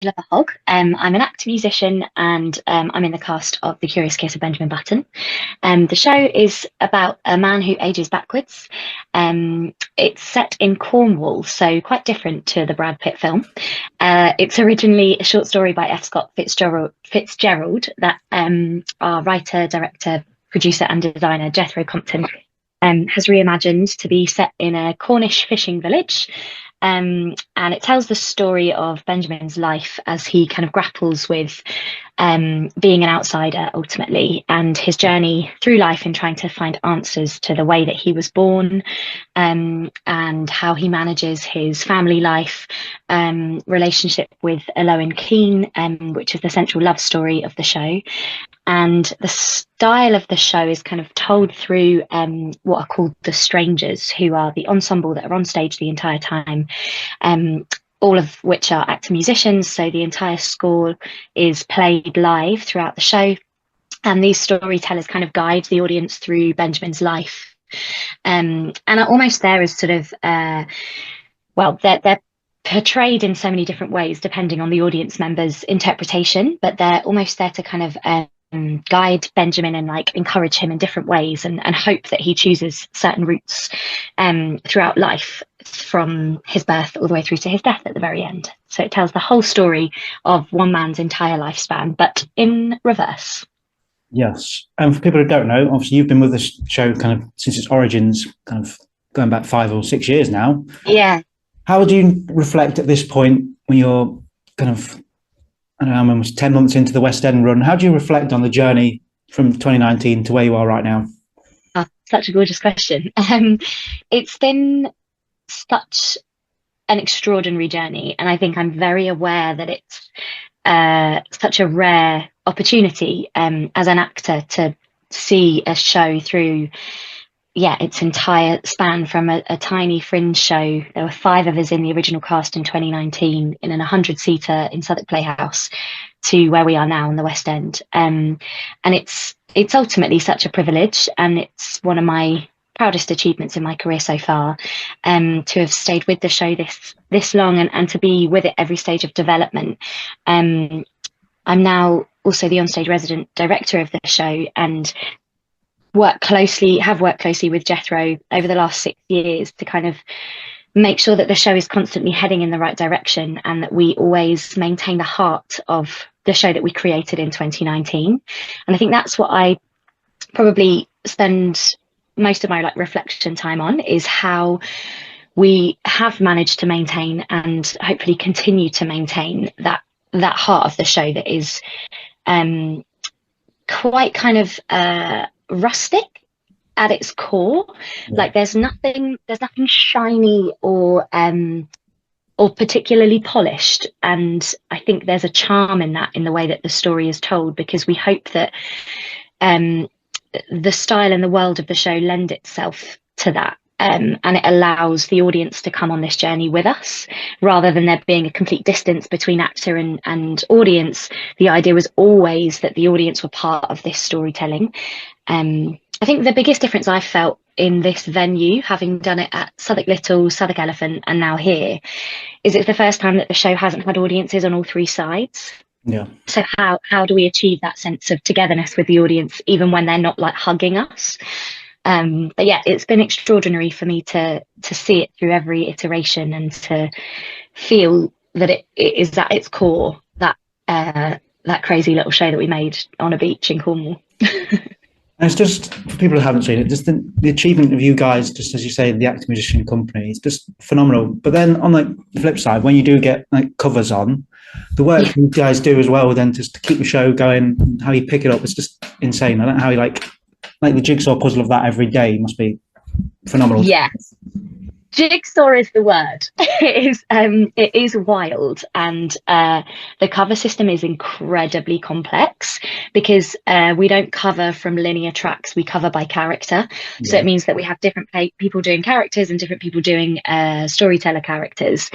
Philippa Hogg. I'm an actor musician and I'm in the cast of The Curious Case of Benjamin Button. The show is about a man who ages backwards. It's set in Cornwall, so quite different to the Brad Pitt film. It's originally a short story by F. Scott Fitzgerald that our writer, director, producer, and designer Jethro Compton has reimagined to be set in a Cornish fishing village. And it tells the story of Benjamin's life as he kind of grapples with being an outsider ultimately, and his journey through life in trying to find answers to the way that he was born, and how he manages his family life, relationship with Elowen Keane, which is the central love story of the show. And the style of the show is kind of told through what are called the Strangers, who are the ensemble that are on stage the entire time, all of which are actor musicians. So the entire score is played live throughout the show. And these storytellers kind of guide the audience through Benjamin's life. And are almost there as sort of, they're portrayed in so many different ways depending on the audience member's interpretation, but they're almost there to kind of guide Benjamin and like encourage him in different ways, and hope that he chooses certain routes throughout life, from his birth all the way through to his death at the very end. So it tells the whole story of one man's entire lifespan, but in reverse. Yes. And for people who don't know, obviously you've been with this show kind of since its origins, kind of going back 5 or 6 years now. Yeah. How do you reflect at this point when you're kind of, I don't know, I'm almost 10 months into the West End run? How do you reflect on the journey from 2019 to where you are right now? Oh, such a gorgeous question. It's been such an extraordinary journey, and I think I'm very aware that it's such a rare opportunity as an actor to see a show through its entire span, from a tiny fringe show. There were 5 of us in the original cast in 2019 in an 100-seater in Southwark Playhouse, to where we are now in the West End. And it's ultimately such a privilege, and it's one of my proudest achievements in my career so far, to have stayed with the show this long, and to be with it every stage of development. I'm now also the onstage resident director of the show, and have worked closely with Jethro over the last 6 years to kind of make sure that the show is constantly heading in the right direction, and that we always maintain the heart of the show that we created in 2019. And I think that's what I probably spend most of my reflection time on, is how we have managed to maintain, and hopefully continue to maintain, that heart of the show that is quite kind of rustic at its core. Yeah. Like there's nothing shiny or particularly polished, and I think there's a charm in that, in the way that the story is told, because we hope that the style and the world of the show lend itself to that, and it allows the audience to come on this journey with us, rather than there being a complete distance between actor and audience. The idea was always that the audience were part of this storytelling. I think the biggest difference I felt in this venue, having done it at Southwark Little, Southwark Elephant, and now here, is it's the first time that the show hasn't had audiences on all 3 sides. Yeah. So how do we achieve that sense of togetherness with the audience, even when they're not like hugging us? But yeah, it's been extraordinary for me to see it through every iteration, and to feel that it is at its core that crazy little show that we made on a beach in Cornwall. And it's just, for people who haven't seen it, just the achievement of you guys, just as you say, the actor musician company, it's just phenomenal. But then on the flip side, when you do get like covers on, the work you guys do as well, then just to keep the show going, how you pick it up, it's just insane. I don't know how you like the jigsaw puzzle of that every day must be phenomenal. Yes. Jigsaw is the word. It is wild, and the cover system is incredibly complex, because we don't cover from linear tracks, we cover by character. Yeah. So it means that we have different people doing characters and different people doing storyteller characters.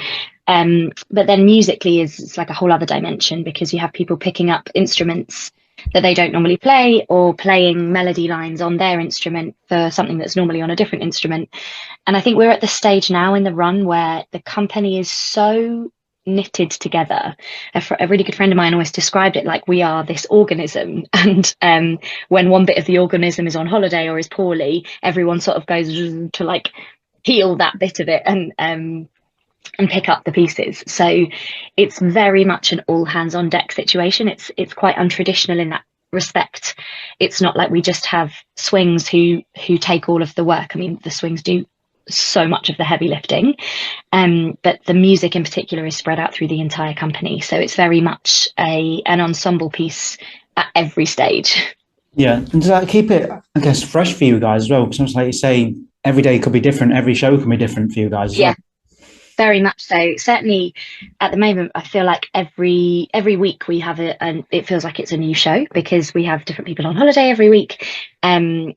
But then musically it's like a whole other dimension, because you have people picking up instruments that they don't normally play, or playing melody lines on their instrument for something that's normally on a different instrument. And I think we're at the stage now in the run where the company is so knitted together. A really good friend of mine always described it like we are this organism, and when one bit of the organism is on holiday or is poorly, everyone sort of goes to like heal that bit of it and pick up the pieces. So it's very much an all hands on deck situation. It's quite untraditional in that respect. It's not like we just have swings who take all of the work. I mean, the swings do so much of the heavy lifting, but the music in particular is spread out through the entire company. So it's very much an ensemble piece at every stage. Yeah, and does that keep it, I guess, fresh for you guys as well? Because like you say, every day could be different, every show can be different for you guys as well. Very much so. Certainly at the moment, I feel like every week we have and it feels like it's a new show because we have different people on holiday every week. And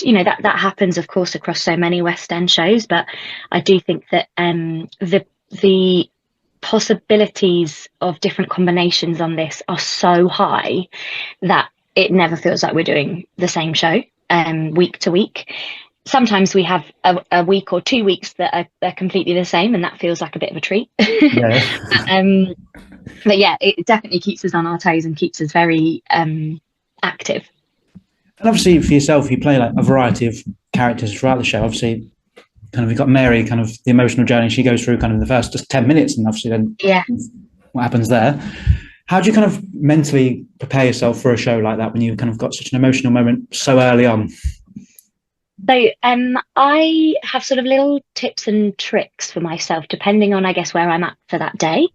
you know, that happens, of course, across so many West End shows. But I do think that the possibilities of different combinations on this are so high that it never feels like we're doing the same show week to week. Sometimes we have a week or 2 weeks that are completely the same, and that feels like a bit of a treat. Yeah. But yeah, it definitely keeps us on our toes and keeps us very active. And obviously for yourself, you play like a variety of characters throughout the show. Obviously, kind of you've got Mary, kind of the emotional journey she goes through kind of in the first just 10 minutes, and obviously then what happens there. How do you kind of mentally prepare yourself for a show like that when you kind of got such an emotional moment so early on? So I have sort of little tips and tricks for myself, depending on, I guess, where I'm at for that day.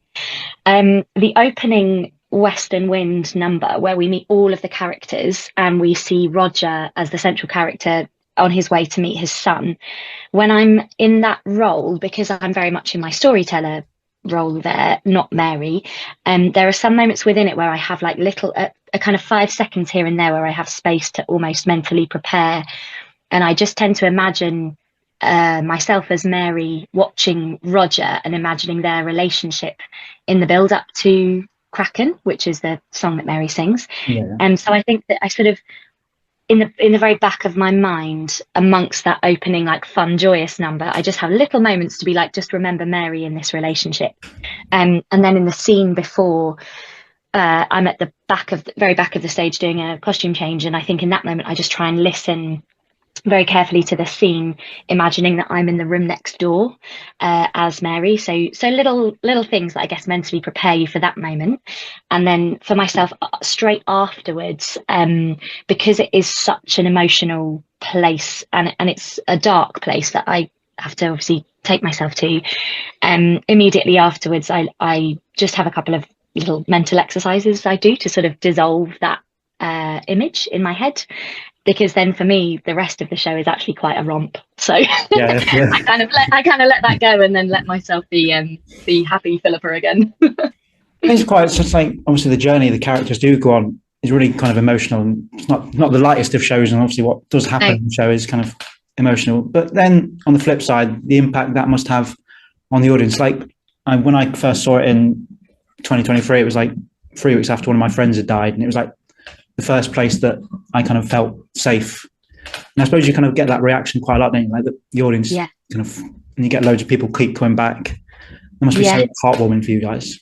The opening Western Wind number, where we meet all of the characters and we see Roger as the central character on his way to meet his son. When I'm in that role, because I'm very much in my storyteller role there, not Mary, there are some moments within it where I have like little, a kind of 5 seconds here and there where I have space to almost mentally prepare. And I just tend to imagine myself as Mary watching Roger and imagining their relationship in the build up to Kraken, which is the song that Mary sings. Yeah. And so I think that I sort of, in the very back of my mind, amongst that opening like fun, joyous number, I just have little moments to be like, just remember Mary in this relationship. And then in the scene before, I'm at the very back of the stage doing a costume change. And I think in that moment, I just try and listen very carefully to the scene, imagining that I'm in the room next door as Mary. So little things that I guess mentally prepare you for that moment. And then for myself, straight afterwards, because it is such an emotional place and it's a dark place that I have to obviously take myself to, immediately afterwards, I just have a couple of little mental exercises I do to sort of dissolve that image in my head. Because then for me, the rest of the show is actually quite a romp. So I kind of let that go and then let myself be happy Philippa again. It's just like, obviously the journey the characters do go on is really kind of emotional. And it's not the lightest of shows, and obviously what does happen in the show is kind of emotional. But then on the flip side, the impact that must have on the audience. Like when I first saw it in 2023, it was like 3 weeks after one of my friends had died, and it was like the first place that I kind of felt safe. And I suppose you kind of get that reaction quite a lot, don't you? Like the audience kind of, and you get loads of people keep coming back. It must be so heartwarming for you guys.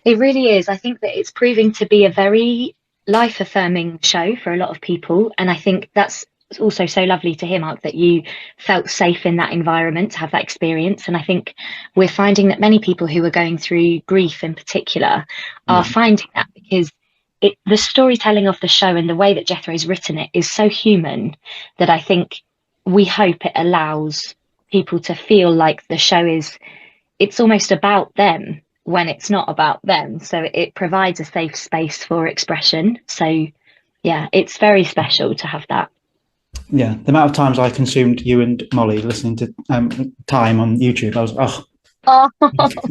It really is. I think that it's proving to be a very life-affirming show for a lot of people. And I think that's also so lovely to hear, Mark, that you felt safe in that environment to have that experience. And I think we're finding that many people who are going through grief in particular are finding that, because the storytelling of the show and the way that Jethro's written it is so human that I think we hope it allows people to feel like the show it's almost about them when it's not about them. So it provides a safe space for expression. So yeah, it's very special to have that. Yeah, the amount of times I consumed you and Molly listening to Time on YouTube, I was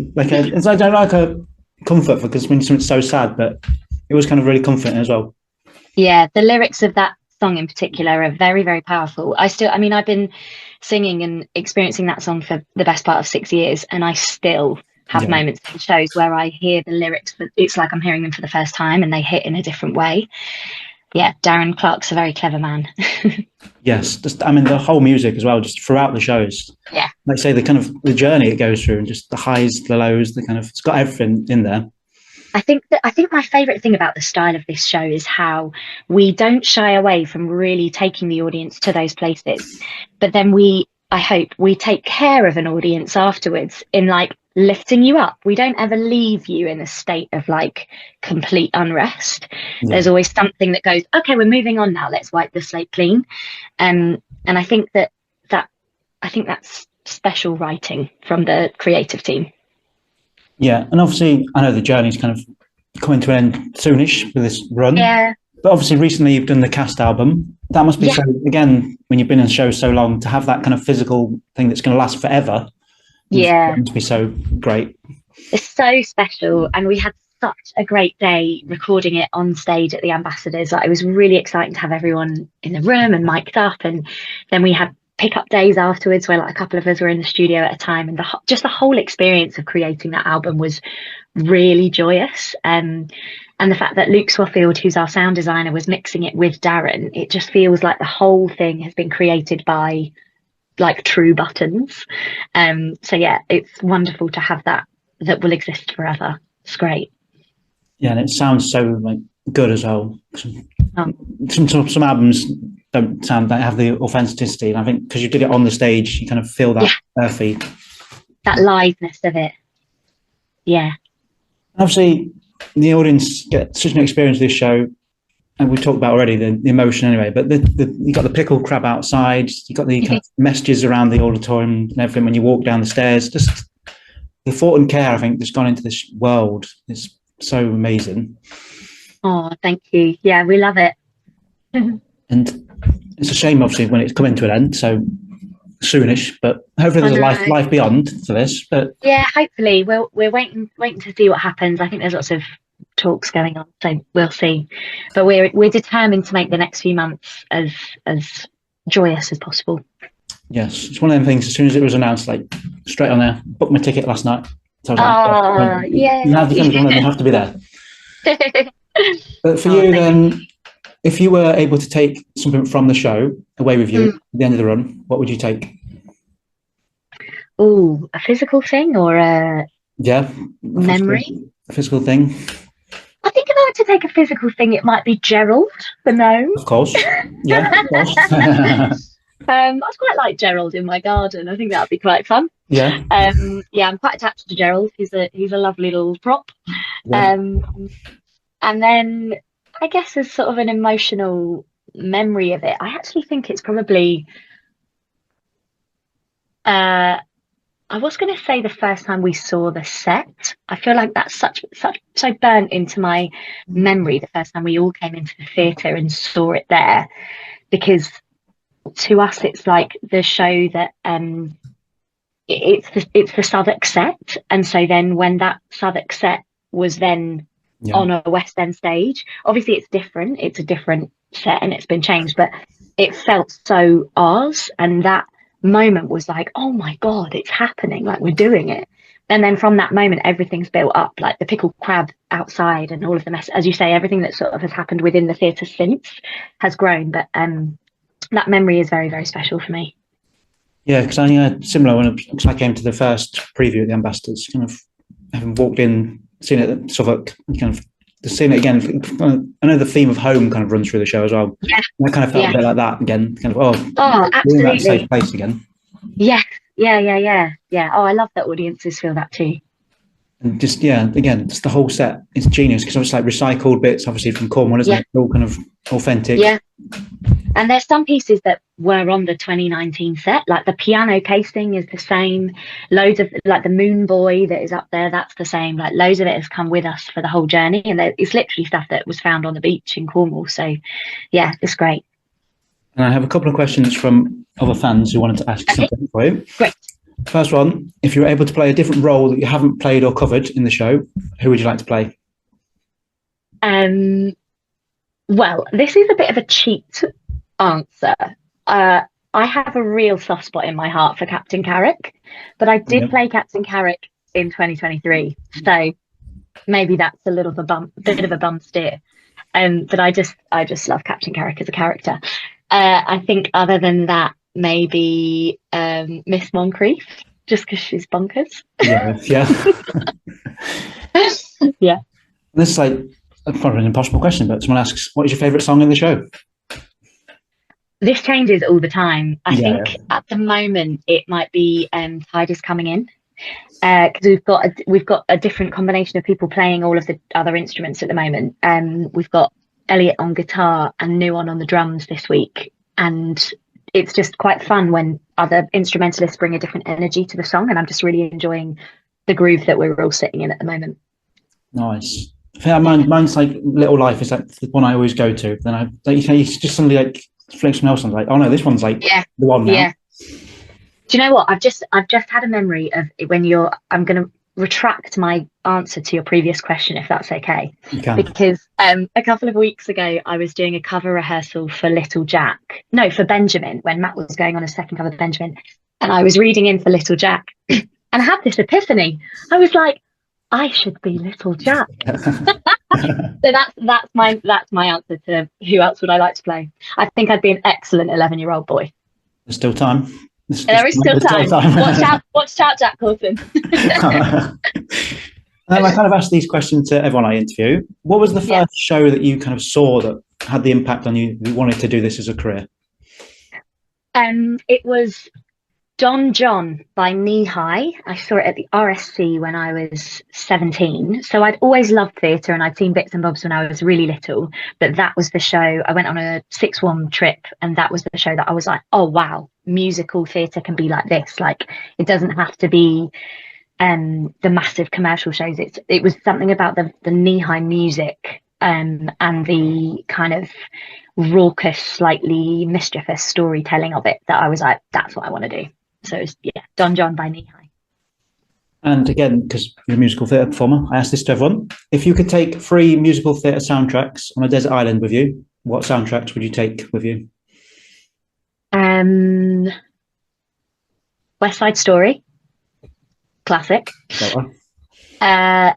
it's like a comfort, because when something's so sad, but it was kind of really comforting as well. Yeah, the lyrics of that song in particular are very, very powerful. I've been singing and experiencing that song for the best part of 6 years, and I still have moments in shows where I hear the lyrics, but it's like I'm hearing them for the first time and they hit in a different way. Yeah, Darren Clark's a very clever man. Yes, just I mean the whole music as well, just throughout the shows. Yeah. Like say the kind of the journey it goes through, and just the highs, the lows, the kind of it's got everything in there. I think my favorite thing about the style of this show is how we don't shy away from really taking the audience to those places, but then I hope we take care of an audience afterwards in like lifting you up. We don't ever leave you in a state of like complete unrest. Yeah. There's always something that goes, okay, we're moving on now. Let's wipe the slate clean. And I think that's special writing from the creative team. Yeah, and obviously I know the journey's kind of coming to an end soonish with this run. Yeah. But obviously recently you've done the cast album. That must be so, again, when you've been in shows so long, to have that kind of physical thing that's going to last forever. Yeah. It must be so great. It's so special. And we had such a great day recording it on stage at the Ambassadors. Like, it was really exciting to have everyone in the room and mic'd up. And then we had pick-up days afterwards where like a couple of us were in the studio at a time. And just the whole experience of creating that album was really joyous. And the fact that Luke Swaffield, who's our sound designer, was mixing it with Darren, it just feels like the whole thing has been created by like true buttons. So yeah, it's wonderful to have that will exist forever. It's great. Yeah, and it sounds so like good as well. Some albums don't have the authenticity, and I think because you did it on the stage, you kind of feel that earthy, that liveness of it. Yeah. Obviously, the audience get such an experience of this show, and we talked about already the emotion anyway. But you got the pickled crab outside, you got the kind of messages around the auditorium and everything when you walk down the stairs. Just the thought and care, I think, that's gone into this world is so amazing. Oh, thank you. Yeah, we love it. And it's a shame, obviously, when it's coming to an end so soonish. But hopefully, there's a life beyond for this. But yeah, hopefully, we're waiting to see what happens. I think there's lots of talks going on, so we'll see. But we're determined to make the next few months as joyous as possible. Yes, it's one of them things. As soon as it was announced, like straight on there, booked my ticket last night. So yeah, you have to be there. But for you, then, if you were able to take something from the show away with you at the end of the run, what would you take? Oh, a physical thing or a memory? A physical thing. I think if I were to take a physical thing, it might be Gerald the gnome. Of course. Yeah, of course. I'd quite like Gerald in my garden. I think that'd be quite fun. Yeah. I'm quite attached to Gerald. He's a lovely little prop. Yeah. And then I guess as sort of an emotional memory of it, I actually think it's probably I was going to say the first time we saw the set. I feel like that's so burnt into my memory, the first time we all came into the theatre and saw it there, because to us it's like the show that it's the Southwark set, and so then when that Southwark set was then on a West End stage, obviously it's different, it's a different set and it's been changed, but it felt so ours, and that moment was like, oh my god, it's happening, like we're doing it. And then from that moment everything's built up, like the pickled crab outside and all of the mess, as you say, everything that sort of has happened within the theatre since has grown. But that memory is very, very special for me. Yeah, because I had similar when I came to the first preview at the Ambassadors, kind of having walked in, seen it at Southwark, kind of seeing it again. I know the theme of home kind of runs through the show as well. Yeah, and I kind of felt a bit like that again. Kind of absolutely, that safe place again. Yeah. Oh, I love that audiences feel that too. And just again, just the whole set is genius because it's like recycled bits, obviously from Cornwall, isn't it? All kind of authentic. Yeah. And there's some pieces that were on the 2019 set, like the piano casing is the same. Loads of like the Moon Boy that is up there, that's the same. Like loads of it has come with us for the whole journey, and it's literally stuff that was found on the beach in Cornwall. So yeah, it's great. And I have a couple of questions from other fans who wanted to ask something for you. Great. First one, if you were able to play a different role that you haven't played or covered in the show, who would you like to play? Well, this is a bit of a cheat answer. I have a real soft spot in my heart for Captain Carrick, but I did play Captain Carrick in 2023, so maybe that's a bit of a bum steer. But I just love Captain Carrick as a character. I think other than that, maybe Miss Moncrief, just because she's bonkers. Yeah, yeah. Yeah. This is like probably an impossible question, but someone asks, "What is your favourite song in the show?" This changes all the time. I Yeah, think at the moment it might be Tide is Coming In, because we've got a different combination of people playing all of the other instruments at the moment. We've got Elliot on guitar and Nuon on the drums this week, and it's just quite fun when other instrumentalists bring a different energy to the song, and I'm just really enjoying the groove that we're all sitting in at the moment. nice. I think mine's like Little Life is like the one I always go to. Then like you say, it's just suddenly like flicks something else on. Like, oh no, this one's like the one now. Yeah. Do you know what? I've just had a memory of when I'm going to retract my answer to your previous question, if that's okay. You can. Because a couple of weeks ago, I was doing a cover rehearsal for for Benjamin, when Matt was going on a second cover of Benjamin. And I was reading in for Little Jack and I had this epiphany. I was like, I should be Little Jack. So that's my answer to who else would I like to play. I think I'd be an excellent 11-year-old boy. There's still time. There is still time. Watch out, Jack Corson. I kind of ask these questions to everyone I interview. What was the first show that you kind of saw that had the impact on you? You wanted to do this as a career? It was Don John by Knee High. I saw it at the RSC when I was 17. So I'd always loved theatre and I'd seen bits and bobs when I was really little. But that was the show. I went on a 6-1 trip and that was the show that I was like, oh, wow, musical theatre can be like this. Like, it doesn't have to be the massive commercial shows. It was something about the Knee High music and the kind of raucous, slightly mischievous storytelling of it that I was like, that's what I want to do. So it's, Don John by Knee High. And again, because you're a musical theatre performer, I asked this to everyone. If you could take 3 musical theatre soundtracks on a desert island with you, what soundtracks would you take with you? West Side Story, classic. I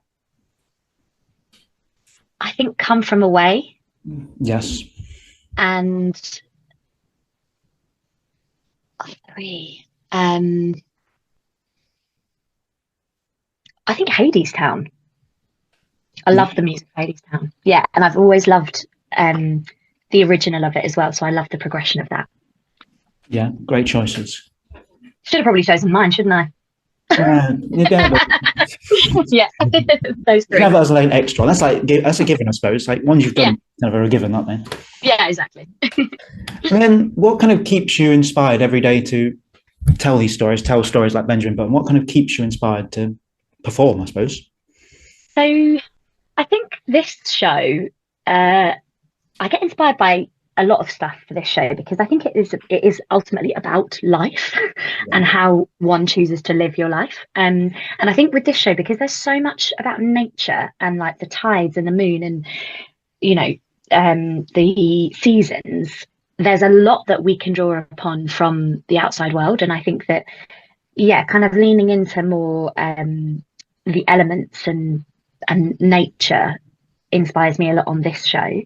think Come From Away. Yes. And 3. I think Hadestown. I love the music of Hadestown. Yeah, and I've always loved the original of it as well. So I love the progression of that. Yeah, great choices. Should have probably chosen mine, shouldn't I? Yeah, those 3. You have that as an extra. That's a given, I suppose. Like ones you've done kind of are a given, aren't they? Yeah, exactly. And then, what kind of keeps you inspired every day to tell stories like Benjamin Button? What kind of keeps you inspired to perform, I suppose? So, I think this show, I get inspired by a lot of stuff for this show because I think it is ultimately about life and how one chooses to live your life. And I think with this show, because there's so much about nature and like the tides and the moon and, you know, the seasons, there's a lot that we can draw upon from the outside world. And I think that, kind of leaning into more the elements and nature inspires me a lot on this show.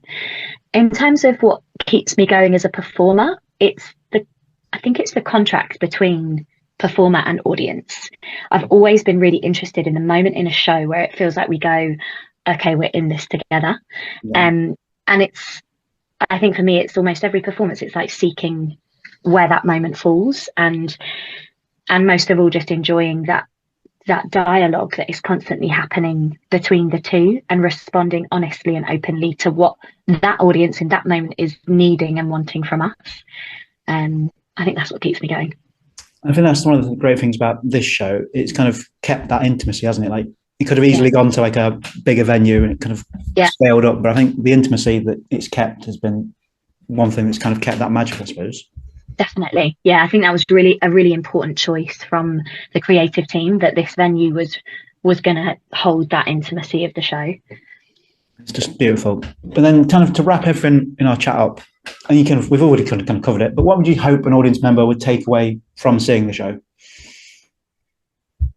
In terms of what keeps me going as a performer, I think it's the contract between performer and audience. I've always been really interested in the moment in a show where it feels like we go, okay, we're in this together. And I think for me, it's almost every performance, it's like seeking where that moment falls and most of all, just enjoying that dialogue that is constantly happening between the two and responding honestly and openly to what that audience in that moment is needing and wanting from us. I think that's what keeps me going. I think that's one of the great things about this show. It's kind of kept that intimacy, hasn't it? Like it could have easily gone to like a bigger venue and it kind of scaled up, but I think the intimacy that it's kept has been one thing that's kind of kept that magic, I suppose. Definitely. Yeah, I think that was a really important choice from the creative team, that this venue was going to hold that intimacy of the show. It's just beautiful. But then kind of to wrap everything in our chat up, and we've already kind of covered it, but what would you hope an audience member would take away from seeing the show?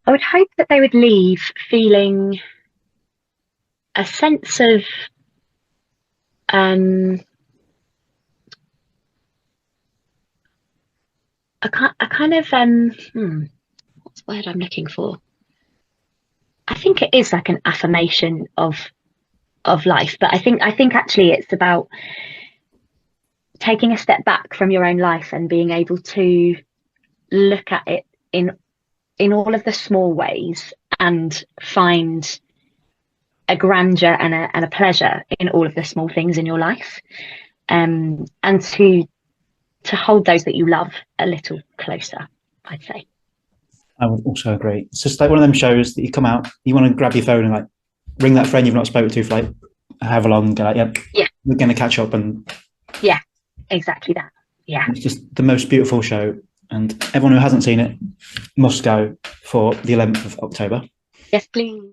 I would hope that they would leave feeling a sense of Um, I kind of what's the word I'm looking for? I think it is like an affirmation of life, but I think actually it's about taking a step back from your own life and being able to look at it in all of the small ways and find a grandeur and a pleasure in all of the small things in your life, and to hold those that you love a little closer, I'd say. I would also agree. It's just like one of them shows that you come out, you want to grab your phone and like ring that friend you've not spoken to for like however long, and go like, yep, Yeah, we're going to catch up. And yeah, exactly that. Yeah. it's just the most beautiful show. And everyone who hasn't seen it must go for the 11th of October. Yes, please.